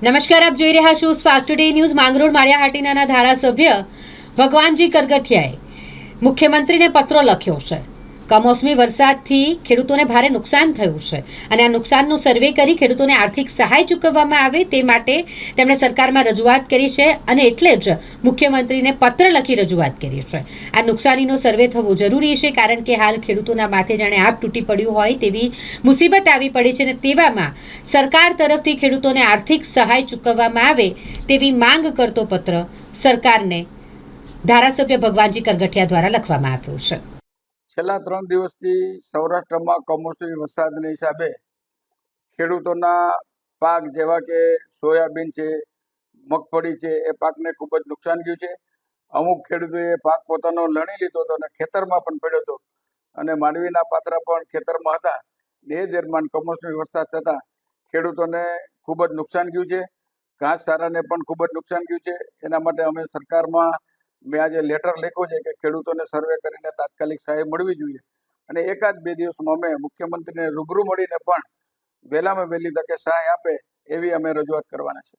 નમસ્કાર, આપ જોઈ રહ્યા છો spark today news. Mangrol Maliya Hatina ધારાસભ્ય ભગવાનજી કરગઠિયાએ મુખ્યમંત્રીને પત્ર લખ્યો છે. કમોસમી વરસાદથી ખેડૂતોને ભારે નુકસાન થયું છે અને આ નુકસાનનું સર્વે કરી ખેડૂતોને આર્થિક સહાય ચૂકવવામાં આવે તે માટે તેમણે સરકારમાં રજૂઆત કરી છે અને એટલે જ મુખ્યમંત્રીને પત્ર લખી રજૂઆત કરી છે. આ નુકસાનીનો સર્વે થવો જરૂરી છે, કારણ કે હાલ ખેડૂતોના માથે જાણે આપ તૂટી પડ્યું હોય તેવી મુસીબત આવી પડી છે અને તેવામાં સરકાર તરફથી ખેડૂતોને આર્થિક સહાય ચૂકવવામાં આવે તેવી માંગ કરતો પત્ર સરકારને ધારાસભ્ય ભગવાનજી કરગઠિયા દ્વારા લખવામાં આવ્યો છે. છેલ્લા 3 દિવસથી સૌરાષ્ટ્રમાં કમોસમી વરસાદના હિસાબે ખેડૂતોના પાક જેવા કે સોયાબીન છે, મગફળી છે, એ પાકને ખૂબ જ નુકસાન ગયું છે. અમુક ખેડૂતોએ પાક પોતાનો લણી લીધો હતો અને ખેતરમાં પણ પડ્યો હતો અને માંડવીના પાત્રા પણ ખેતરમાં હતા. એ દરમિયાન કમોસમી વરસાદ થતાં ખેડૂતોને ખૂબ જ નુકસાન ગયું છે. ઘાસચારાને પણ ખૂબ જ નુકસાન ગયું છે. એના માટે અમે સરકારમાં મેં આજે લેટર લખ્યો છે કે ખેડૂતોને સર્વે કરીને તાત્કાલિક સહાય મળવી જોઈએ અને 1-2 દિવસમાં અમે મુખ્યમંત્રીને રૂબરૂ મળીને પણ વહેલામાં વહેલી તકે સહાય આપે એવી અમે રજૂઆત કરવાના છે.